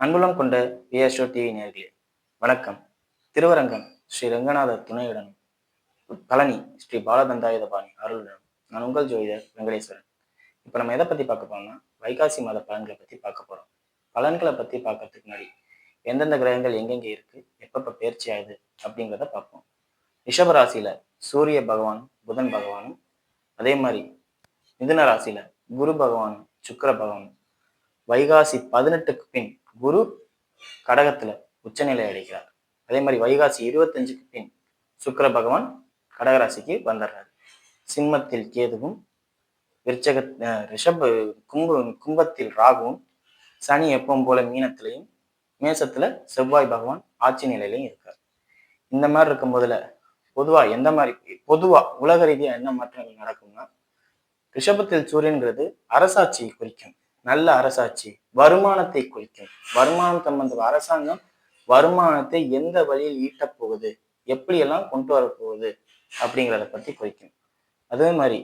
அன்புள்ளம் கொண்ட PSO TV நேயர்களே வணக்கம். திருவரங்கம் ஸ்ரீ ரங்கநாதர் துணையுடன் பழனி ஸ்ரீ பாலதண்டாயுதபாணி அருளுடன் நான் உங்கள் ஜோதிடர் வெங்கடேஸ்வரன். இப்போ நம்ம எதை பத்தி பார்க்க போறோம்னா வைகாசி மாத பலன்களை பத்தி பார்க்க போறோம். பலன்களை பத்தி பார்க்கறதுக்கு முன்னாடி எந்தெந்த கிரகங்கள் எங்கெங்க இருக்கு, எப்பப்ப பயிற்சி ஆகுது அப்படிங்கிறத பார்ப்போம். ரிஷப ராசியில சூரிய பகவானும் புதன் பகவானும், அதே மாதிரி மிதுன ராசியில குரு பகவானும் சுக்கிர பகவானும், வைகாசி 18க்கு பின் குரு கடகத்துல உச்சநிலை அடைகிறார். அதே மாதிரி வைகாசி 25க்கு பின் சுக்கிர பகவான் கடகராசிக்கு வந்துடுறாரு. சிம்மத்தில் கேதுவும், விருச்சக ரிஷப கும்பத்தில் ராகுவும், சனி எப்பவும் போல மீனத்திலையும், மேசத்துல செவ்வாய் பகவான் ஆட்சி நிலையிலையும் இருக்கார். இந்த மாதிரி இருக்கும் போதுல பொதுவா உலக ரீதியா என்ன மாற்றங்கள் நடக்கும்னா, ரிஷபத்தில் சூரியன்கிறது அரசாட்சியை குறிக்கும். நல்ல அரசாட்சி, வருமானத்தை குறிக்கும். வருமானம் சம்பந்த அரசாங்கம் வருமானத்தை எந்த வழியில் ஈட்டப் போகுது, எப்படியெல்லாம் கொண்டு வரப்போகுது அப்படிங்கிறத பத்தி குறிக்கும். அதே மாதிரி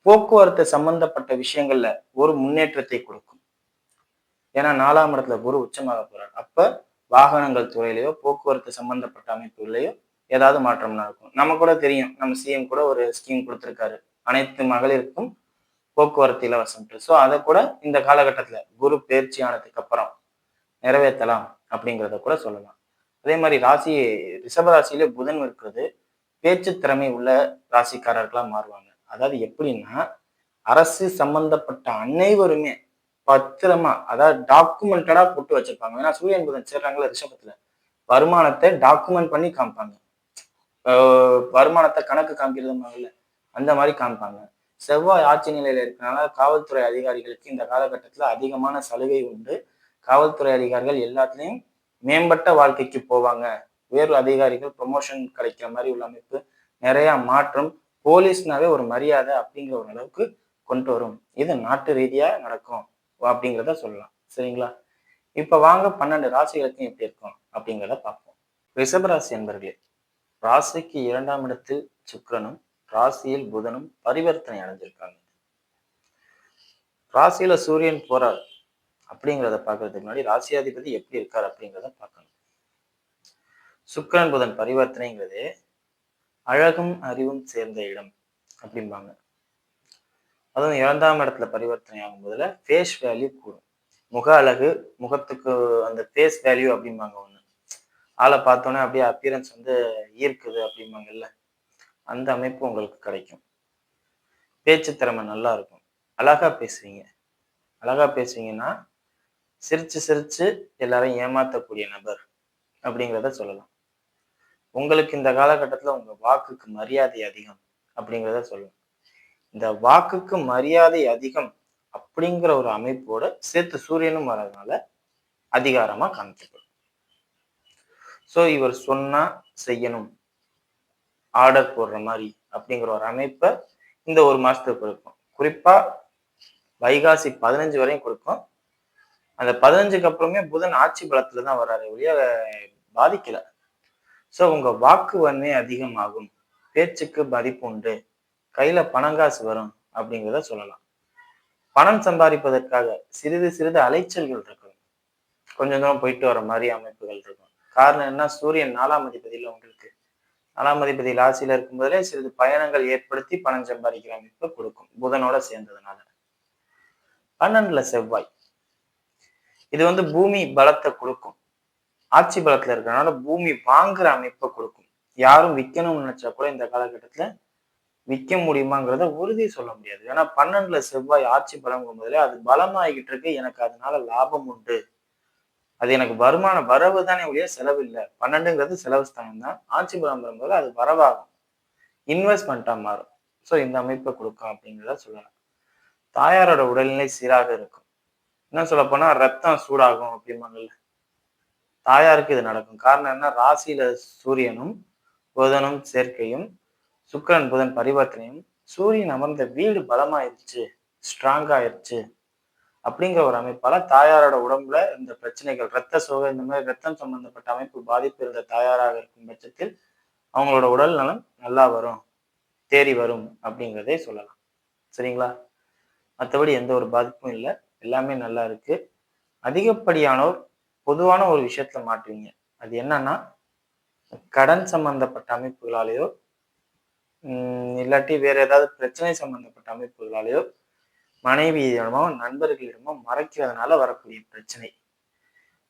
போக்குவரத்து சம்பந்தப்பட்ட விஷயங்கள்ல ஒரு முன்னேற்றத்தை கொடுக்கும். ஏன்னா 4ஆம் இடத்துல குரு உச்சமாக போறார். அப்ப வாகனங்கள் துறையிலையோ போக்குவரத்து சம்பந்தப்பட்ட அமைப்புகளையோ ஏதாவது மாற்றம் நடக்கும். நம்ம கூட தெரியும், நம்ம சிஎம் கூட ஒரு ஸ்கீம் கொடுத்திருக்காரு, அனைத்து மகளிருக்கும் போக்குவரத்து இலவசம். ஸோ அதை கூட இந்த காலகட்டத்துல குரு பயிற்சி ஆனதுக்கு அப்புறம் நிறைவேற்றலாம் அப்படிங்கிறத கூட சொல்லலாம். அதே மாதிரி ரிஷபராசியிலே புதன் இருக்கிறது பேச்சு திறமை உள்ள ராசிக்காரர்களா மாறுவாங்க. அதாவது எப்படின்னா, அரசு சம்பந்தப்பட்ட அனைவருமே பத்திரமா, அதாவது டாக்குமெண்டடா போட்டு வச்சிருப்பாங்க. ஏன்னா சூரியன் புதன் சேர்றாங்களா ரிஷபத்துல, வருமானத்தை டாக்குமெண்ட் பண்ணி காமிப்பாங்க. வருமானத்தை கணக்கு காமிக்கிறது அந்த மாதிரி காமிப்பாங்க. செவ்வாய் ஆட்சி நிலையில இருக்கனால காவல்துறை அதிகாரிகளுக்கு இந்த காலகட்டத்துல அதிகமான சலுகை உண்டு. காவல்துறை அதிகாரிகள் எல்லாத்துலயும் மேம்பட்ட வாழ்க்கைக்கு போவாங்க. உயர் அதிகாரிகள் ப்ரொமோஷன் கிடைக்கிற மாதிரி உள்ள அமைப்பு, நிறைய மாற்றம், போலீஸ்னாவே ஒரு மரியாதை அப்படிங்கிற ஒரு அளவுக்கு கொண்டு வரும். இது நாட்டு ரீதியா நடக்கும் அப்படிங்கிறத சொல்லலாம். சரிங்களா? இப்ப வாங்க 12 ராசிகளுக்கும் எப்படி இருக்கும் அப்படிங்கிறத பார்ப்போம். ரிஷபராசி என்பர்களே, ராசிக்கு 2ஆம் இடத்தில் சுக்கிரனும் ராசியில் புதனும் பரிவர்த்தனை அடைஞ்சிருக்காங்க. ராசியில சூரியன் போறார் அப்படிங்கிறத பார்க்கறதுக்கு முன்னாடி ராசியாதிபதி எப்படி இருக்கார் அப்படிங்கிறத பார்க்கணும். சுக்கிரன் புதன் பரிவர்த்தனைங்கிறது அழகும் அறிவும் சேர்ந்த இடம் அப்படிம்பாங்க. அதுவும் 2ஆம் இடத்துல பரிவர்த்தனை ஆகும் போதுல ஃபேஸ் வேல்யூ கூடும். முக அழகு, முகத்துக்கு அந்த ஃபேஸ் வேல்யூ அப்படிம்பாங்க. ஒண்ணு ஆளை பார்த்தோன்னே அப்படியே அப்பியரன்ஸ் ஈர்க்குது அப்படிம்பாங்கல்ல, அந்த அமைப்பு உங்களுக்கு கிடைக்கும். பேச்சு திறமை நல்லா இருக்கும். அழகா பேசுவீங்க. அழகா பேசுவீங்கன்னா சிரிச்சு சிரிச்சு எல்லாரையும் ஏமாத்தக்கூடிய நபர் அப்படிங்கிறத சொல்லலாம். உங்களுக்கு இந்த காலகட்டத்துல உங்க வாக்குக்கு மரியாதை அதிகம் அப்படிங்கிறத சொல்லலாம். இந்த வாக்குக்கு மரியாதை அதிகம் அப்படிங்கிற ஒரு அமைப்போட சேர்த்து சூரியனும் வர்றதுனால அதிகாரமா காமிக்கப்படும். சோ இவர் சொன்னா செய்யணும், ஆர்டர் போடுற மாதிரி அப்படிங்கிற ஒரு அமைப்பை இந்த ஒரு மாசத்துக்கு கொடுக்கும். குறிப்பா வைகாசி 15 வரையும் கொடுக்கும். அந்த 15க்கு அப்புறமே புதன் ஆட்சி பலத்துலதான் வர்றாரு ஒழிய பாதிக்கல. சோ உங்க வாக்கு வன்மை அதிகமாகும், பேச்சுக்கு மதிப்பு உண்டு, கையில பணங்காசு வரும் அப்படிங்கிறத சொல்லலாம். பணம் சம்பாதிப்பதற்காக சிறிது சிறிது அலைச்சல்கள் இருக்கும். கொஞ்சம் தூரம் போயிட்டு வர மாதிரி அமைப்புகள் இருக்கும். காரணம் என்ன, சூரியன் 4ஆம் அதிபதியில உங்களுக்கு 4ஆம் அதிபதி ராசியில இருக்கும் போதே சிறிது பயணங்கள் ஏற்படுத்தி பணம் சம்பாதிக்கிற அமைப்பை கொடுக்கும், புதனோட சேர்ந்ததுனால. 12ல செவ்வாய், இது பூமி பலத்தை கொடுக்கும். ஆட்சி பலத்துல இருக்கிறனால பூமி வாங்குற அமைப்பை கொடுக்கும். யாரும் விற்கணும்னு நினைச்சா கூட இந்த காலகட்டத்துல விற்க முடியுமாங்கிறத உறுதி சொல்ல முடியாது. ஏன்னா 12ல செவ்வாய் ஆட்சி பலங்கும் போதுல அது பலமாகிட்டு இருக்கு. எனக்கு அதனால லாபம் உண்டு, அது எனக்கு வருமான வரவு தானே ஒழிய செலவு இல்லை. 12ங்கிறது செலவு ஸ்தானம் தான். ஆட்சி பலம் வரும்போது அது வரவாகும், இன்வெஸ்ட்மெண்ட்டா மாறும். ஸோ இந்த அமைப்பை கொடுக்கும் அப்படிங்கிறத சொல்லலாம். தாயாரோட உடல்நிலை சீராக இருக்கும். என்ன சொல்ல போனா ரத்தம் சூடாகும் அப்படிம்பாங்கல்ல, தாயாருக்கு இது நடக்கும். காரணம் என்ன, ராசியில சூரியனும் புதனும் சேர்க்கையும் சுக்கிரன் புதன் பரிவர்த்தனையும், சூரியன் அமர்ந்த வீடு பலமாயிருச்சு, ஸ்ட்ராங் ஆயிருச்சு அப்படிங்கிற ஒரு அமைப்பால தாயாரோட உடம்புல இந்த பிரச்சனைகள், ரத்த சோகை, இந்த மாதிரி ரத்தம் சம்பந்தப்பட்ட அமைப்பு பாதிப்பு இருந்த தாயாராக இருக்கும் பட்சத்தில் அவங்களோட உடல் நலம் நல்லா வரும், தேறி வரும் அப்படிங்கிறதே சொல்லலாம். சரிங்களா? மற்றபடி எந்த ஒரு பாதிப்பும் இல்லை, எல்லாமே நல்லா இருக்கு. அதிகப்படியானோர் பொதுவான ஒரு விஷயத்துல மாட்டுவீங்க. அது என்னன்னா, கடன் சம்பந்தப்பட்ட அமைப்புகளாலேயோ, இல்லாட்டி வேற ஏதாவது பிரச்சனை சம்பந்தப்பட்ட அமைப்புகளாலேயோ, மனைவியிடமோ, நண்பர்களிடமோ மறைக்கிறதுனால வரக்கூடிய பிரச்சனை.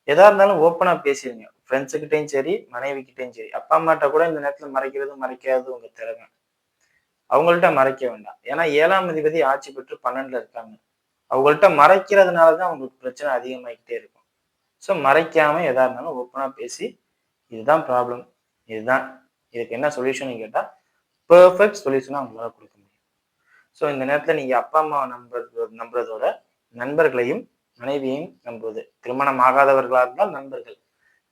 எதா இருந்தாலும் ஓப்பனா பேசிருங்க. ஃப்ரெண்ட்ஸ் கிட்டயும் சரி, மனைவி கிட்டயும் சரி. அப்பா, அம்மாட்ட கூட இந்த நேரத்துல மறைக்கிறது, மறைக்காதது உங்க திறமை. அவங்கள்ட்ட மறைக்க வேண்டாம். ஏன்னா 7ஆம் அதிபதி ஆட்சி பெற்று 12ல இருக்காங்க. அவங்கள்ட்ட மறைக்கிறதுனால தான் உங்களுக்கு பிரச்சனை அதிகமாயிக்கிட்டே இருக்கும். ஸோ மறைக்காம எதா இருந்தாலும் ஓப்பனா பேசி, இதுதான் ப்ராப்ளம். இதுதான். இதுக்கு என்ன சொல்யூஷன்னு கேட்டா, பெர்ஃபெக்ட் சொல்யூஷனா உங்களால குடுக்க முடியும். ஸோ இந்த நேரத்துல நீங்க அப்பா, அம்மாவ நம்புறதோட, நண்பர்களையும், மனைவியையும் நம்புவது. திருமணம் ஆகாதவர்களா இருந்தால் நண்பர்கள்.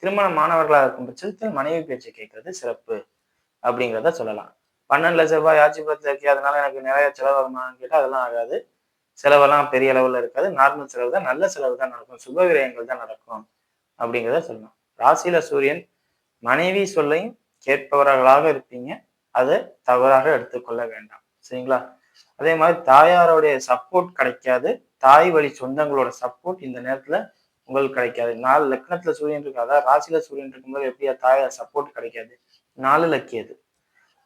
திருமணமானவர்களா இருக்கும் பட்சத்தில் மனைவி பேச்சை கேட்கிறது சிறப்பு அப்படிங்கிறத சொல்லலாம். 12ல செவ்வாய் ஆட்சி பலத்துல இருக்கே, அதனால எனக்கு நிறைய செலவாகுமான்னு கேட்டா அதெல்லாம் ஆகாது. செலவெல்லாம் பெரிய அளவுல இருக்காது. நார்மல் செலவு தான். நல்ல செலவு தான் நடக்கும். சுப விரயங்கள் தான் நடக்கும் அப்படிங்கிறத சொல்லலாம். ராசியில சூரியன் மனைவி சொல்லையும் கேட்பவர்களாக இருப்பீங்க. அதை தவறாக எடுத்துக்கொள்ள வேண்டாம். சரிங்களா? அதே மாதிரி தாயாருடைய சப்போர்ட் கிடைக்காது. தாய் வழி சொந்தங்களோட சப்போர்ட் இந்த நேரத்துல உங்களுக்கு கிடைக்காது. 4 லக்னத்துல சூரியன் இருக்கு. அதாவது ராசியில சூரியன் இருக்கும்போது எப்படியா தாயார் சப்போர்ட் கிடைக்காது? 4 லக்கியது.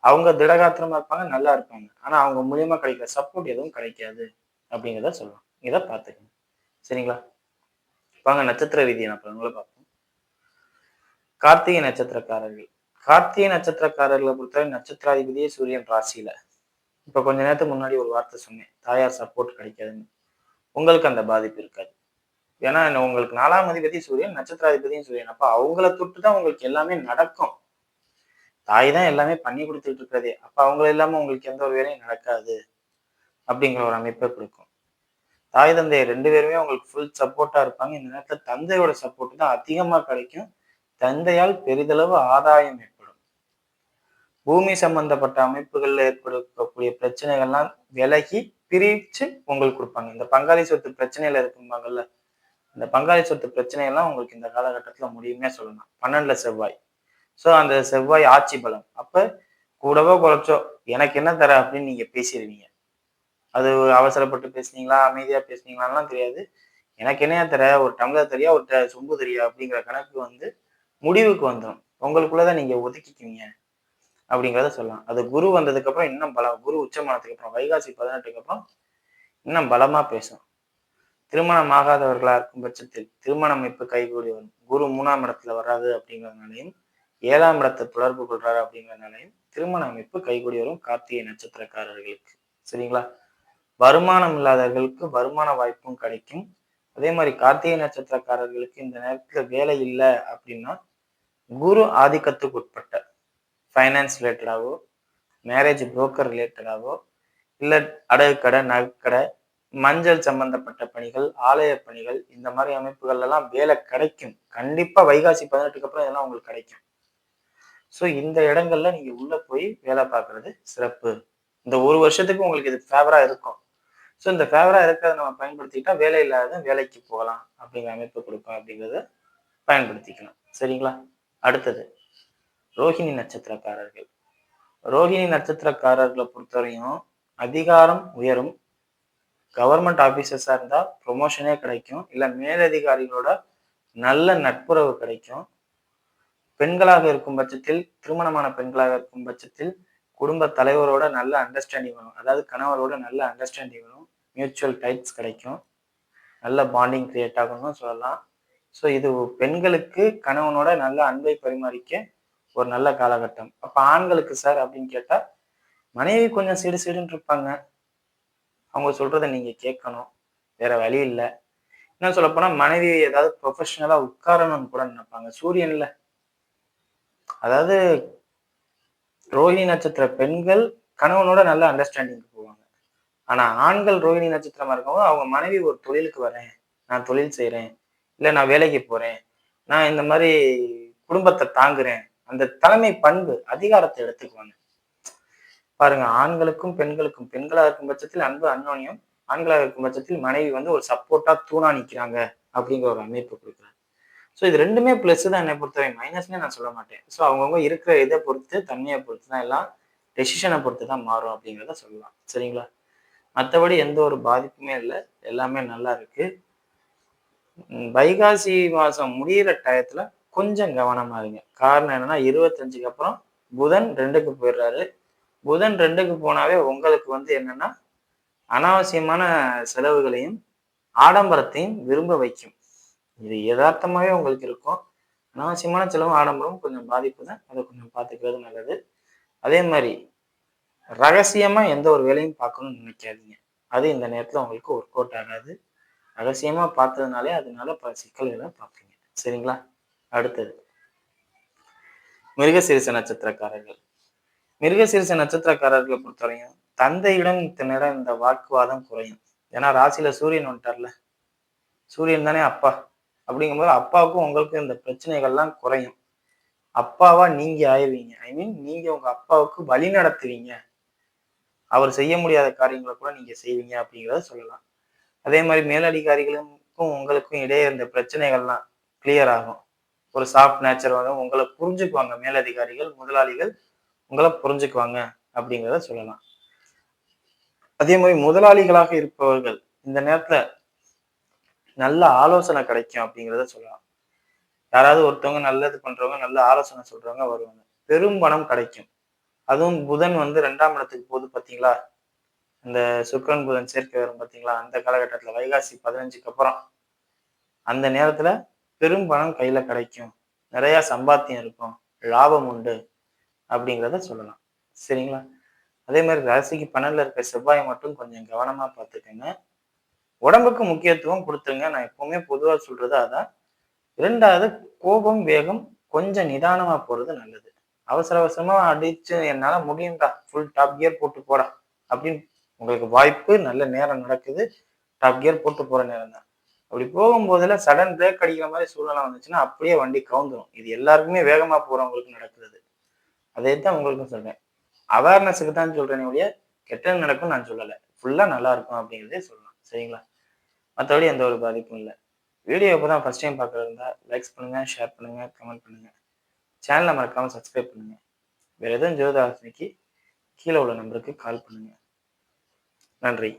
அவங்க திடகாத்திரமா இருப்பாங்க, நல்லா இருப்பாங்க. ஆனா அவங்க மூலியமா கிடைக்கிற சப்போர்ட் எதுவும் கிடைக்காது அப்படிங்கிறத சொல்லலாம். இதை பார்த்துக்கங்க. சரிங்களா? வாங்க நட்சத்திர ரீதியான பலன்களை பார்ப்போம். கார்த்திகை நட்சத்திரக்காரர்கள். கார்த்திகை நட்சத்திரக்காரர்களை பொறுத்தவரை நட்சத்திராதிபதியே சூரியன் ராசியில. இப்ப கொஞ்ச நேரத்துக்கு முன்னாடி ஒரு வார்த்தை சொன்னேன். தாயார் சப்போர்ட் கிடைக்காதுன்னு. உங்களுக்கு அந்த பாதிப்பு இருக்காது. ஏன்னா உங்களுக்கு 4ஆம் அதிபதி சூரியன், நட்சத்திராதிபதியும் சூரியன். அப்ப அவங்கள தொட்டு தான் உங்களுக்கு எல்லாமே நடக்கும். தாய் தான் எல்லாமே பண்ணி கொடுத்துட்டு இருக்கிறதே. அப்ப அவங்க இல்லாம உங்களுக்கு எந்த ஒரு வேலையும் நடக்காது அப்படிங்கிற ஒரு அமைப்பை கொடுக்கும். தாய் தந்தை 2 பேருமே உங்களுக்கு ஃபுல் சப்போர்ட்டா இருப்பாங்க. இந்த நேரத்துல தந்தையோட சப்போர்ட் தான் அதிகமா கிடைக்கும். தந்தையால் பெரிதளவு ஆதாயம் ஏற்படும். பூமி சம்பந்தப்பட்ட அமைப்புகள்ல ஏற்படக்கூடிய பிரச்சனைகள்லாம் விலகி பிரிச்சு உங்களுக்கு கொடுப்பாங்க. இந்த பங்காளி சொத்து பிரச்சனையில இருக்கும்பாங்கல்ல, இந்த பங்காளி சொத்து பிரச்சனையெல்லாம் உங்களுக்கு இந்த காலகட்டத்துல முடியுமே சொல்லலாம். 12ல செவ்வாய். ஸோ அந்த செவ்வாய் ஆட்சி பலம். அப்ப கூடவோ குறைச்சோ எனக்கு என்ன தர அப்படின்னு நீங்க பேசிடுவீங்க. அது அவசரப்பட்டு பேசுனீங்களா, அமைதியா பேசுனீங்களான்லாம் தெரியாது. எனக்கு என்னையா தர, ஒரு டம்ளர் தரியா, ஒரு சொம்பு தரியா அப்படிங்கிற கணக்கு வந்து முடிவுக்கு வந்துரும். உங்களுக்குள்ளதான் நீங்க ஒதுக்கிக்குவீங்க அப்படிங்கிறத சொல்லலாம். அது குரு வந்ததுக்கு அப்புறம் இன்னும் பலம். குரு உச்சமானதுக்கு அப்புறம் வைகாசி 18க்கு அப்புறம் இன்னும் பலமா பேசும். திருமணம் ஆகாதவர்களா இருக்கும் பட்சத்தில் திருமண அமைப்பு கைகூடி வரும். குரு 3ஆம் இடத்துல வராது அப்படிங்கிறதுனாலையும், 7ஆம் இடத்தை தொடர்பு கொள்றாரு அப்படிங்கிறதுனாலையும் திருமண அமைப்பு கைகூடி வரும் கார்த்திகை நட்சத்திரக்காரர்களுக்கு. சரிங்களா? வருமானம் இல்லாதவர்களுக்கு வருமான வாய்ப்பும் கிடைக்கும். அதே மாதிரி கார்த்திகை நட்சத்திரக்காரர்களுக்கு இந்த நேரத்துல வேலை இல்லை அப்படின்னா, குரு ஆதிக்கத்துக்கு உட்பட்ட ஃபைனான்ஸ் ரிலேட்டடாவோ, மேரேஜ் புரோக்கர் ரிலேட்டடாவோ, இல்ல அடகு கடை, நகைக்கடை, மஞ்சள் சம்பந்தப்பட்ட பணிகள், ஆலய பணிகள், இந்த மாதிரி அமைப்புகள் எல்லாம் வேலை கிடைக்கும். கண்டிப்பா வைகாசி 18க்கு அப்புறம் இதெல்லாம் உங்களுக்கு கிடைக்கும். ஸோ இந்த இடங்கள்ல நீங்க உள்ள போய் வேலை பார்க்கறது சிறப்பு. இந்த ஒரு வருஷத்துக்கு உங்களுக்கு இது ஃபேவரா இருக்கும். ஸோ இந்த ஃபேவரா இருக்கிறத நம்ம பயன்படுத்திக்கிட்டா வேலை இல்லாத வேலைக்கு போகலாம் அப்படிங்கிற அமைப்பு கொடுக்கும் அப்படிங்கிறத பயன்படுத்திக்கலாம். சரிங்களா? அடுத்தது ரோஹிணி நட்சத்திரக்காரர்கள். ரோஹிணி நட்சத்திரக்காரர்களை பொறுத்தவரையும் அதிகாரம் உயரும். கவர்மெண்ட் ஆபீசர்ஸா இருந்தா ப்ரொமோஷனே கிடைக்கும். இல்ல மேலதிகாரிகளோட நல்ல நட்புறவு கிடைக்கும். பெண்களாக இருக்கும் பட்சத்தில், திருமணமான பெண்களாக இருக்கும் பட்சத்தில் குடும்ப தலைவரோட நல்ல அண்டர்ஸ்டாண்டிங் வரும். அதாவது கணவரோட நல்ல அண்டர்ஸ்டாண்டிங் வரும். மியூச்சுவல் டைப்ஸ் கிடைக்கும். நல்ல பாண்டிங் கிரியேட் ஆகும்னு சொல்லலாம். ஸோ இது பெண்களுக்கு கணவனோட நல்ல அன்பை பரிமாறிக்க ஒரு நல்ல காலகட்டம். அப்ப ஆண்களுக்கு சார் அப்படின்னு கேட்டா, மனைவி கொஞ்சம் சிடு சிடுன்னு இருப்பாங்க. அவங்க சொல்றத நீங்க கேட்கணும். வேற வழி இல்ல. என்ன சொல்லப் போனா மனைவி ஏதாவது ப்ரொஃபஷனலா உட்காரணும்னு கூட நினைப்பாங்க. சூரியன்ல. அதாவது ரோஹிணி நட்சத்திர பெண்கள் கணவனோட நல்ல அண்டர்ஸ்டாண்டிங் போவாங்க. ஆனா ஆண்கள் ரோஹிணி நட்சத்திரமா இருக்கவங்க அவங்க மனைவி ஒரு தொழிலுக்கு வரேன், நான் தொழில் செய்றேன், இல்ல நான் வேலைக்கு போறேன், நான் இந்த மாதிரி குடும்பத்தை தாங்குறேன், அந்த தலைமை பண்பு அதிகாரத்தை எடுத்துக்குவாங்க. பாருங்க, ஆண்களுக்கும் பெண்களுக்கும், பெண்களா இருக்கும் பட்சத்தில் அன்பு அந்யோன்யம், ஆண்களாக இருக்கும் பட்சத்தில் மனைவி வந்து ஒரு சப்போர்ட்டா தூணா நிக்கிறாங்க அப்படிங்கிற ஒரு அமைப்பு கொடுக்குறாங்க. ஸோ இது ரெண்டுமே பிளஸ் தான் என்னை பொறுத்தவரை. மைனஸ்னே நான் சொல்ல மாட்டேன். ஸோ அவங்கவுங்க இருக்கிற இதை பொறுத்து, தன்மையை பொறுத்து தான் எல்லாம், டெசிஷனை பொறுத்து தான் மாறும் அப்படிங்கிறத சொல்லலாம். சரிங்களா? மற்றபடி எந்த ஒரு பாதிப்புமே இல்லை. எல்லாமே நல்லா இருக்கு. வைகாசி மாசம் முடியிற டயத்துல கொஞ்சம் கவனமா இருங்க. காரணம் என்னன்னா 25க்கு அப்புறம் புதன் 2க்கு போயிடுறாரு. புதன் 2க்கு போனாவே உங்களுக்கு வந்து என்னன்னா, அனாவசியமான செலவுகளையும், ஆடம்பரத்தையும் விரும்ப வைக்கும். இது எதார்த்தமாவே உங்களுக்கு இருக்கும். அனாவசியமான செலவும், ஆடம்பரமும் கொஞ்சம் பாதிப்பு தான். அத கொஞ்சம் பார்த்துக்கிறது நல்லது. அதே மாரி ரகசியமா எந்த ஒரு வேலையும் பார்க்கணும்னு நினைக்காதீங்க. அது இந்த நேரத்துல உங்களுக்கு ஒர்க் அவுட் ஆகாது. ரகசியமா பார்த்ததுனாலே அதனால பல சிக்கல்கள பார்ப்பீங்க. சரிங்களா? அடுத்தது மிருகசீரிஷ நட்சத்திரக்காரர்கள். மிருகசீரிஷ நட்சத்திரக்காரர்கள பொறுத்தவரையும் தந்தையிடம் இத்தனைடம் இந்த வாக்குவாதம் குறையும். ஏன்னா ராசியில சூரியன் வந்துட்டார்ல. சூரியன் தானே அப்பா. அப்படிங்கும்போது அப்பாவுக்கும் உங்களுக்கும் இந்த பிரச்சனைகள்லாம் குறையும். அப்பாவா நீங்க ஆயிருவீங்க. ஐ மீன் நீங்க உங்க அப்பாவுக்கு வழி நடத்துவீங்க. அவர் செய்ய முடியாத காரியங்கள கூட நீங்க செய்வீங்க அப்படிங்கிறத சொல்லலாம். அதே மாரி மேலதிகாரிகளுக்கும் உங்களுக்கும் இடையே இருந்த பிரச்சனைகள்லாம் கிளியர் ஆகும். ஒரு சாஃப்ட் நேச்சர் வரும். உங்கள புரிஞ்சுக்குவாங்க மேலதிகாரிகள், முதலாளிகள் உங்கள புரிஞ்சுக்குவாங்க அப்படிங்கிறத சொல்லலாம். அதே மாரி முதலாளிகளாக இருப்பவர்கள் இந்த நேரத்துல நல்ல ஆலோசனை கிடைக்கும் அப்படிங்கிறத சொல்லலாம். யாராவது ஒருத்தவங்க நல்லது பண்றவங்க, நல்ல ஆலோசனை சொல்றவங்க வருவாங்க. பெரும் பணம் கிடைக்கும். அதுவும் புதன் வந்து 2ஆம் இடத்துக்கு போகுது பார்த்தீங்களா? இந்த சுக்கிரன், புதன் சேர்க்கை வரும் பார்த்தீங்களா? அந்த காலகட்டத்தில வைகாசி 15க்கு அப்புறம். அந்த நேரத்தில பெரும் பணம் கையில கிடைக்கும். நிறைய சம்பாத்தியம் இருக்கும். லாபம் உண்டு அப்படிங்கிறத சொல்லலாம். சரிங்களா? அதே மாரி ராசிக்கு 12ல இருக்க செவ்வாய மட்டும் கொஞ்சம் கவனமா பார்த்துக்கங்க. உடம்புக்கு முக்கியத்துவம் குடுத்துருங்க. நான் எப்பவுமே பொதுவா சொல்றது அதான். 2வது கோபம், வேகம் கொஞ்சம் நிதானமா போறது நல்லது. அவசர அவசரமா அடிச்சு என்னால முடியும்டா, ஃபுல் டாப் கியர் போட்டு போடா அப்படின்னு உங்களுக்கு வாய்ப்பு, நல்ல நேரம் நடக்குது. டாப் கியர் போட்டு போற நேரம் தான். அப்படி போகும்போதெல்லாம் சடன் பிரேக் அடிக்கிற மாரி சூழ்நிலை வந்துச்சுன்னா, அப்படியே வண்டி கவுந்துரும். இது எல்லாருக்குமே வேகமா போறவங்களுக்கு நடக்குது. அதே தான் உங்களுக்கும் சொல்றேன். அவேர்னஸ்க்கு தான் சொல்றேனே ஒழிய, கெட்டது நடக்கும்னு நான் சொல்லல. ஃபுல்லா நல்லா இருக்கும் அப்படிங்கிறதே சொல்லலாம். சரிங்களா? மத்தபடி எந்த ஒரு பாதிப்பும் இல்ல. வீடியோ இப்ப தான் ஃபர்ஸ்ட் டைம் பார்க்குறதா இருந்தா, லைக்ஸ் பண்ணுங்க, ஷேர் பண்ணுங்க, கமெண்ட் பண்ணுங்க. சேனல மறக்காம சப்ஸ்கிரைப் பண்ணுங்க. வேற எதுவும் ஜோதிட ஆலோசனைக்கு கீழ உள்ள நம்பருக்கு கால் பண்ணுங்க. நன்றி.